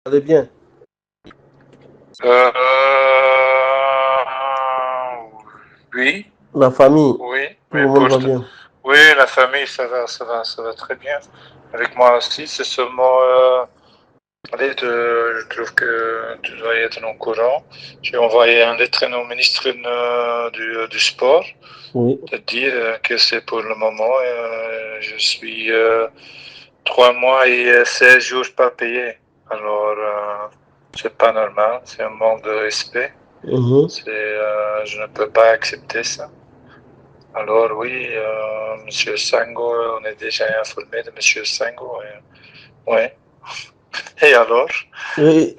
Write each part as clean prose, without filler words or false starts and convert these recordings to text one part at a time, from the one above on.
allez bien. Euh, oui, La famille, oui, tout mais le monde va bien. oui, la famille, ça va très bien. Avec moi aussi, c'est seulement, allez, je trouve que tu dois être au courant. J'ai envoyé un lettre au ministre du sport, Oui. de dire que c'est pour le moment, je suis 3 mois et 16 jours pas payé. Alors, c'est pas normal, c'est un manque de respect. Mhm. Je ne peux pas accepter ça. Alors oui, Monsieur Sango, on est déjà informé de Monsieur Sango. Ouais. Et alors, Oui,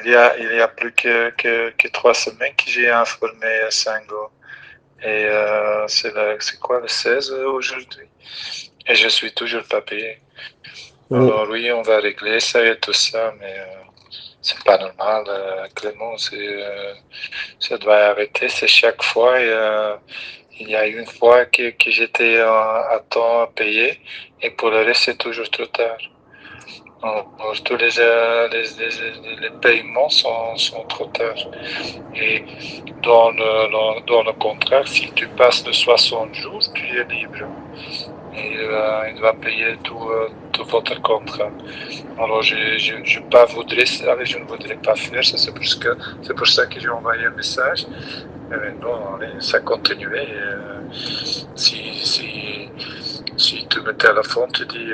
il y a plus que 3 semaines que j'ai informé Sango. Et c'est quoi le 16 aujourd'hui? Et je suis toujours pas payé. oui. Alors oui, on va régler ça et tout ça, mais c'est pas normal, Clément. Ça doit arrêter. C'est chaque fois. Il y a une fois que j'étais à temps payé et pour le reste, c'est toujours trop tard. Alors, tous les paiements sont trop tard. Et dans le contrat, si tu passes de 60 jours, tu es libre. Et il va payer tout votre contrat. Alors, je ne voudrais pas faire ça. C'est pour ça que j'ai envoyé un message. Mais non, allez, ça continuait. Si tu me téléphones, tu dis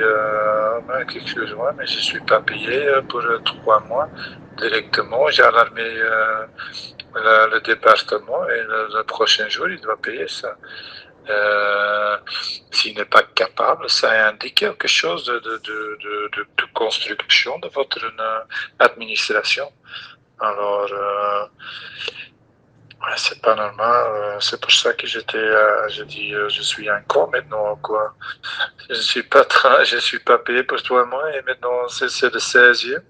quelque chose, ouais, mais je ne suis pas payé pour 3 mois directement. J'ai alarmé le département et le prochain jour, il doit payer ça. S'il n'est pas capable, ça indique quelque chose de construction de votre administration. Alors, ouais, c'est pas normal. C'est pour ça que je dis, je suis un con maintenant, quoi. Je suis pas payé pour 3 mois et maintenant c'est le 16e.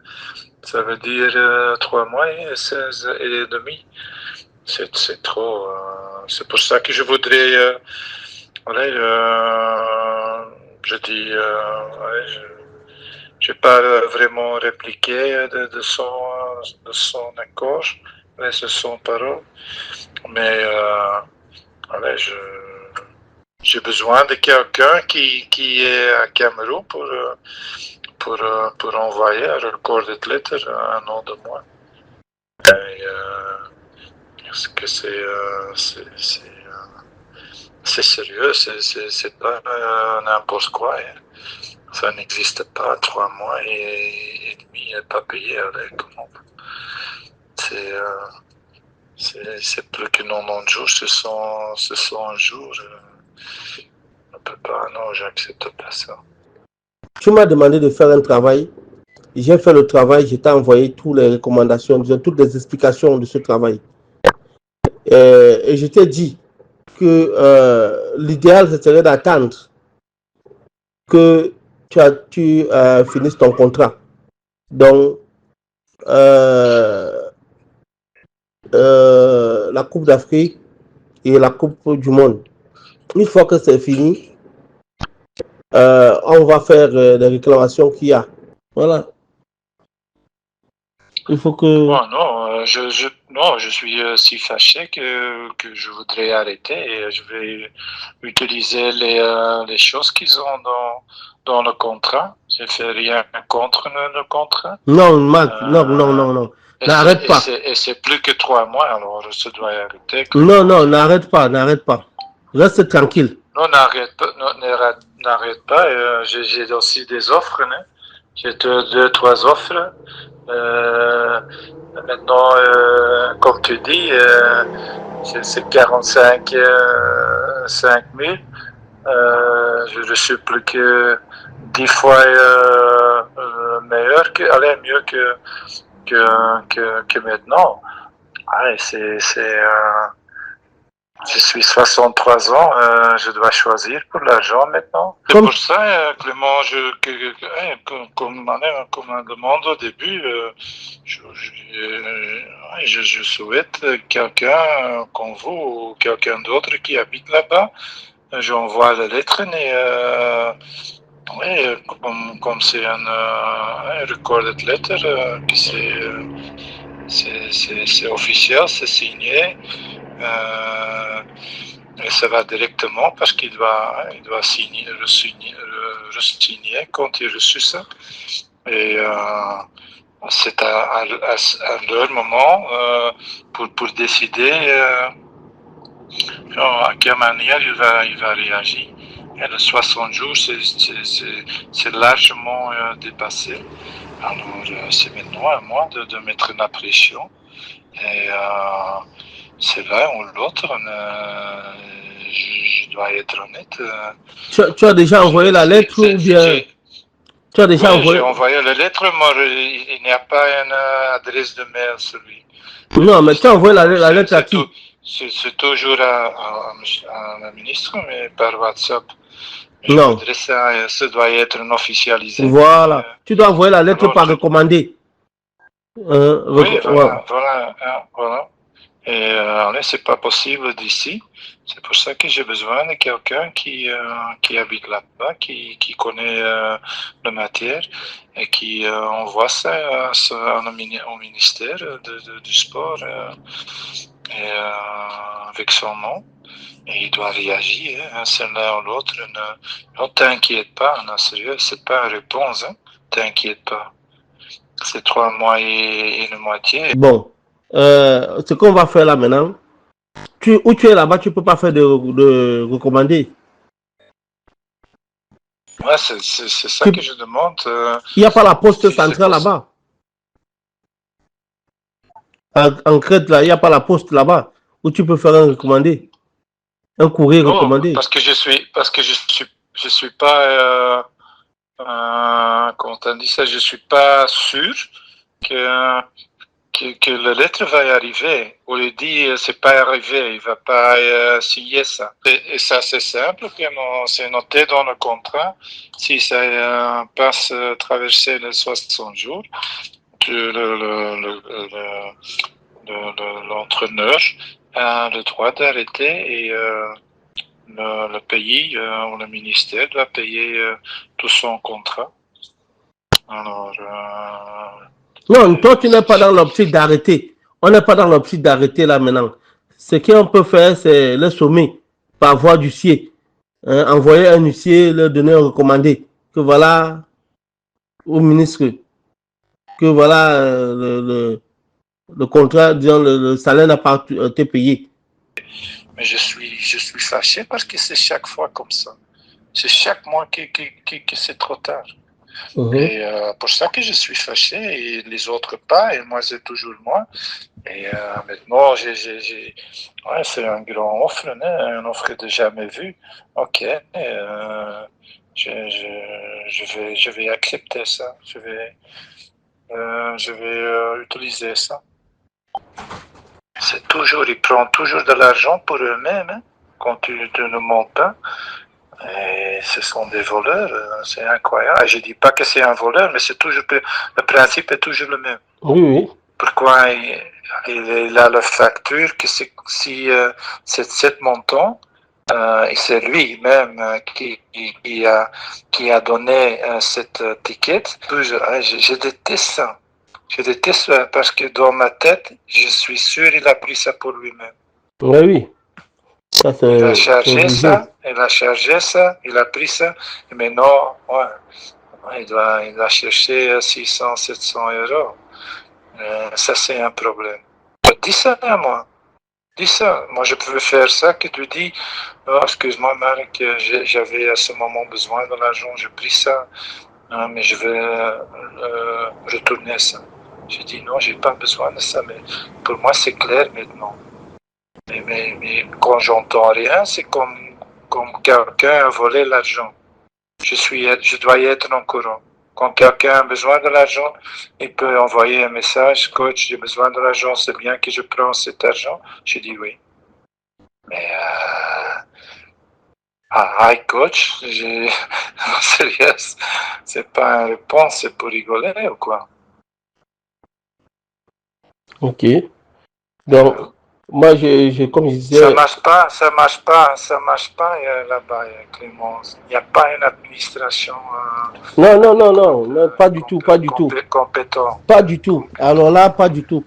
Ça veut dire 3 mois et 16 et demi. C'est trop. C'est pour ça que je voudrais. Allez, je dis, ouais, je n'ai pas vraiment répliqué de son accord, de son parole, mais allez, j'ai besoin de quelqu'un qui est à Cameroun pour envoyer un recorded letter un nom de moi. Et, parce que c'est sérieux, c'est pas n'importe quoi. Hein. Ça n'existe pas, 3 mois et demi pas payé. Allez, comment? C'est c'est plus que 90 jours, ce sont jours. On ne peut pas, non, j'accepte pas ça. Tu m'as demandé de faire un travail. J'ai fait le travail, je t'ai envoyé toutes les recommandations, toutes les explications de ce travail. Et je t'ai dit que l'idéal, ce serait d'attendre que tu finisses ton contrat. Donc, euh, la Coupe d'Afrique et la Coupe du Monde. Une fois que c'est fini, on va faire les réclamations qu'il y a. Voilà. Il faut que... Bon, non, non, je suis si fâché que je voudrais arrêter et je vais utiliser les choses qu'ils ont dans le contrat. Je ne fais rien contre le contrat. Non, Marc, non, non, Euh, non, non. et N'arrête pas. c'est plus que 3 mois, alors ça doit arrêter, Non, Clément. non, n'arrête pas, n'arrête pas. Reste tranquille. Non, n'arrête pas, non, n'arrête pas. J'ai aussi des offres, hein. J'ai deux, trois offres. Euh, Maintenant, comme tu dis, c'est 45 5 000. Je suis plus que 10 fois meilleur, allez, mieux que maintenant. Allez, je suis 63 ans, je dois choisir pour l'argent maintenant. C'est Comme pour ça, Clément, comme on demande au début, je souhaite quelqu'un comme vous ou quelqu'un d'autre qui habite là-bas. J'envoie la lettre, mais Oui, comme c'est un recorded letter, que c'est officiel, c'est signé. Et ça va directement parce qu'il doit re-signer quand il reçu ça. Et c'est à leur moment pour décider à quelle manière il va réagir. Et les 60 jours, c'est largement dépassé. Alors, c'est maintenant à moi de mettre la pression. Et c'est l'un ou l'autre. Je dois être honnête. Tu as déjà envoyé la lettre ou bien tu as déjà Oui, envoyé? j'ai envoyé la lettre, mais il n'y a pas une adresse de mail sur lui. Non, mais tu as envoyé la lettre à qui? C'est toujours à la ministre, mais par WhatsApp. Je Non. voudrais ça doit être officialisé. Voilà. Tu dois envoyer la lettre par recommandé. Oui, voilà. Et c'est pas possible d'ici. C'est pour ça que j'ai besoin de quelqu'un qui habite là-bas, qui connaît la matière et qui envoie ça au ministère du sport et, avec son nom. Et il doit réagir, hein, c'est l'un ou l'autre. Ne t'inquiète pas, non, sérieux, c'est pas une réponse. Hein, t'inquiète pas. C'est 3 mois et une moitié. Bon, ce qu'on va faire là maintenant, où tu es là-bas, tu ne peux pas faire de recommander. Ouais, c'est ça que je demande. Il n'y a pas la poste centrale là-bas. En Crète, là, il n'y a pas la poste là-bas où tu peux faire un recommandé. Un courrier recommandé. Parce que je suis pas, comment on dit ça, je suis pas sûr que la lettre va y arriver. On lui dit c'est pas arrivé, il va pas signer ça. Et ça c'est simple, c'est noté dans le contrat. Si ça passe traverser les 60 jours, l'entraîneur a le droit d'arrêter et le pays ou le ministère doit payer tout son contrat. Alors, non, toi, tu n'es pas dans l'optique d'arrêter. On n'est pas dans l'optique d'arrêter là maintenant. Ce qu'on peut faire, c'est le sommet par voie d'huissier. Envoyer un huissier, leur donner un recommandé. Que voilà, au ministre, que voilà, le contrat, disons, le salaire n'a pas été payé. mais je suis fâché parce que c'est chaque fois comme ça. C'est chaque mois que c'est trop tard. Et pour ça que je suis fâché et les autres pas, et moi c'est toujours moi. Et maintenant, ouais, c'est un grand offre, hein, une offre de jamais vue. Ok, je vais accepter ça. Je vais utiliser ça. C'est toujours, ils prennent toujours de l'argent pour eux-mêmes hein, quand tu ne montes pas. Et ce sont des voleurs, c'est incroyable. Je ne dis pas que c'est un voleur, mais c'est toujours le principe est toujours le même. Oui, oui. Pourquoi il a la facture que si c'est 7 montants, et c'est lui-même qui a donné cette ticket. Je déteste ça. Je déteste ça parce que dans ma tête, je suis sûr qu'il a pris ça pour lui-même. Oui, oui. Ça, il a chargé ça, il a pris ça, et maintenant, ouais, il doit chercher 600, 700 euros. Ça, c'est un problème. Dis ça à moi. Dis ça. Moi, je peux faire ça que tu dis, oh, excuse-moi, Marc, j'avais à ce moment besoin de l'argent, j'ai pris ça, mais je vais retourner ça. J'ai dit, non, j'ai pas besoin de ça, mais pour moi, c'est clair maintenant. Mais quand j'entends rien, c'est comme quelqu'un a volé l'argent. Je dois y être en courant. Quand quelqu'un a besoin de l'argent, il peut envoyer un message, coach, j'ai besoin de l'argent, c'est bien que je prends cet argent. Je dis oui. Mais hi coach, sérieux, c'est pas une réponse, c'est pour rigoler ou quoi? Ok. Donc, Moi, comme je Ça disais, marche pas, ça marche pas, ça marche pas là-bas, Clémence. Il n'y a pas une administration non, non, non, non, non, pas du tout, pas du tout, compétente. pas du tout. Alors là, pas du tout.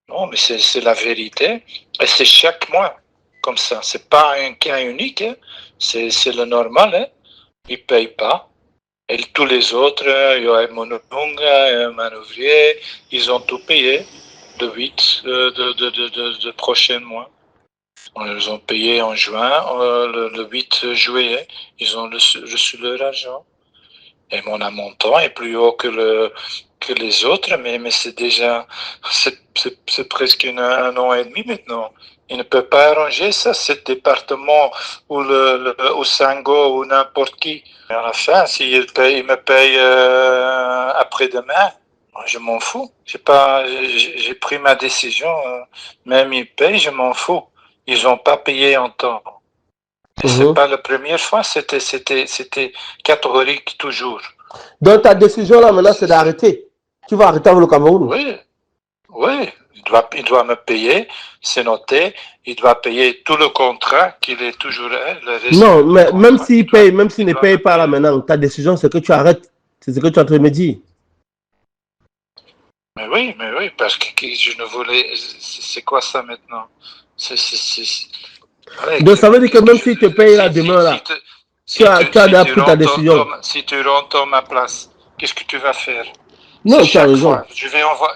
Non, mais c'est la vérité. Et c'est chaque mois comme ça. C'est pas un cas unique. Hein. C'est le normal. Hein. Ils ne payent pas. Et tous les autres, Mononga, Manouvrier, ils ont tout payé de 8 de prochain mois. Ils ont payé en juin, le 8 juillet, ils ont reçu leur argent. Et mon montant est plus haut que les autres, mais c'est déjà, c'est presque un an et demi maintenant. Il ne peut pas arranger ça, cet département ou au Sango ou n'importe qui. Et à la fin, s'il il me paye après-demain, je m'en fous. J'ai pris ma décision. Même ils payent, je m'en fous. Ils n'ont pas payé en temps. Et c'est pas la première fois, c'était catégorique toujours. Donc ta décision là maintenant, c'est d'arrêter. Tu vas arrêter avec le Cameroun. Oui, oui. Il doit me payer, c'est noté. Il doit payer tout le contrat qu'il est toujours. Non, mais même s'il paye, même s'il ne paye pas là maintenant, ta décision c'est que tu arrêtes. C'est ce que tu es en train de me dire. Mais oui, parce que je ne voulais. C'est quoi ça maintenant? Ouais, donc ça veut dire que même s'il te paye là demain là, tu as déjà pris ta décision. Si tu rentres ma place, qu'est-ce que tu vas faire? Non, tu as raison.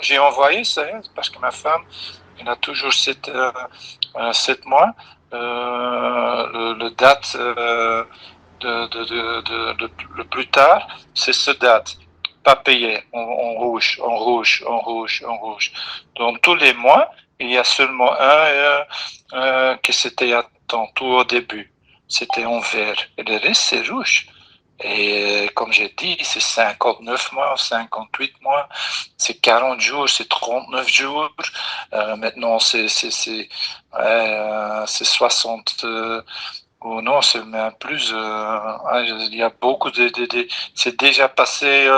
J'ai envoyé ça, hein, parce que ma femme, elle a toujours 7 mois. Le date le plus tard, c'est ce date. Pas payé, en rouge, en rouge, en rouge, en rouge. Donc tous les mois, il y a seulement un qui c'était à temps, tout au début. C'était en vert. Et le reste, c'est rouge. Et comme j'ai dit, c'est 59 mois, 58 mois, c'est 40 jours, c'est 39 jours. Maintenant, c'est 60. Oh non, c'est même plus. Il y a beaucoup c'est déjà passé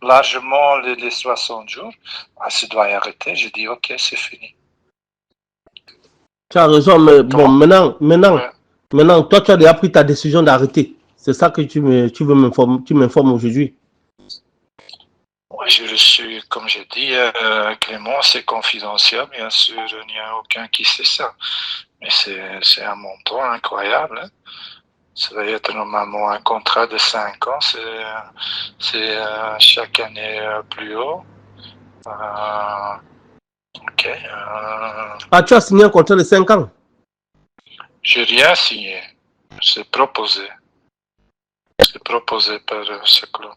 largement les 60 jours. Ah, ça doit arrêter. J'ai dit, ok, c'est fini. Tu as raison, mais bon, maintenant, toi, tu as déjà pris ta décision d'arrêter. C'est ça que tu m'informes aujourd'hui. Oui, je suis, comme j'ai dit, Clément, c'est confidentiel, bien sûr, il n'y a aucun qui sait ça. Mais c'est un montant incroyable. Hein. Ça va être normalement un contrat de 5 ans, c'est chaque année plus haut. Ok. Ah, tu as signé un contrat de 5 ans? J'ai rien signé. C'est proposé. C'est proposé par ce club.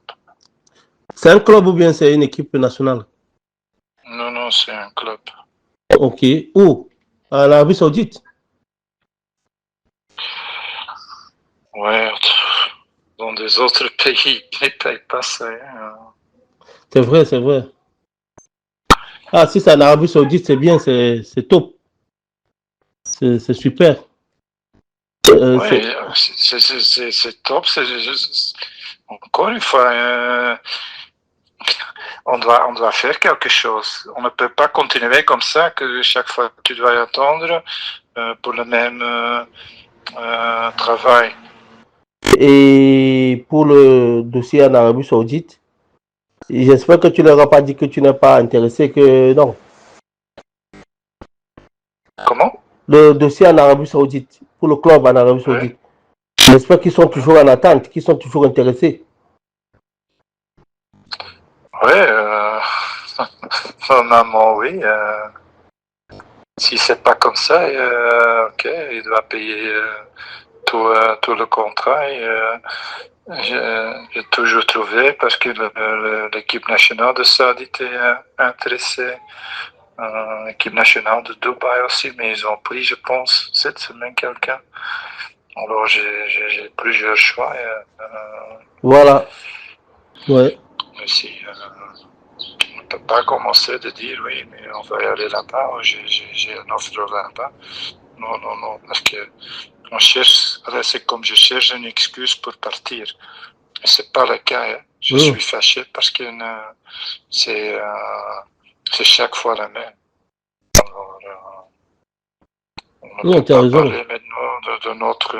C'est un club ou bien c'est une équipe nationale? Non, c'est un club. Ok. Où? À l'Arabie Saoudite? Ouais, dans des autres pays qui ne payent pas ça. Hein. C'est vrai, c'est vrai. Ah, si c'est en Arabie Saoudite, c'est bien, c'est top. C'est super. Oui, c'est top. Encore une fois, on doit faire quelque chose. On ne peut pas continuer comme ça, que chaque fois tu dois attendre pour le même travail. Et pour le dossier en Arabie Saoudite, j'espère que tu ne leur as pas dit que tu n'es pas intéressé, que non. Comment? Le dossier en Arabie Saoudite, pour le club en Arabie Saoudite. Oui. J'espère qu'ils sont toujours en attente, qu'ils sont toujours intéressés. Oui, normalement, oui. Si c'est pas comme ça, ok, il doit payer tout le contrat. J'ai toujours trouvé, parce que l'équipe nationale de Saad était intéressée. L'équipe nationale de Dubaï aussi, mais ils ont pris, je pense, cette semaine quelqu'un. Alors j'ai plusieurs choix. Voilà. Ouais. Si, on ne peut pas commencer de dire oui, mais on va y aller là-bas, j'ai une offre là-bas. Non, parce que on cherche, c'est comme je cherche une excuse pour partir. Et c'est pas le cas. Hein. Je suis fâché parce que c'est chaque fois la même. Alors, On Non, peut tu as pas raison. parler maintenant de notre...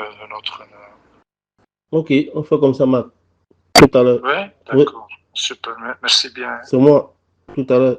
Ok, on fait comme ça, Marc. Tout à l'heure. Oui, Oui, d'accord. Super, merci bien. c'est moi. Tout à l'heure.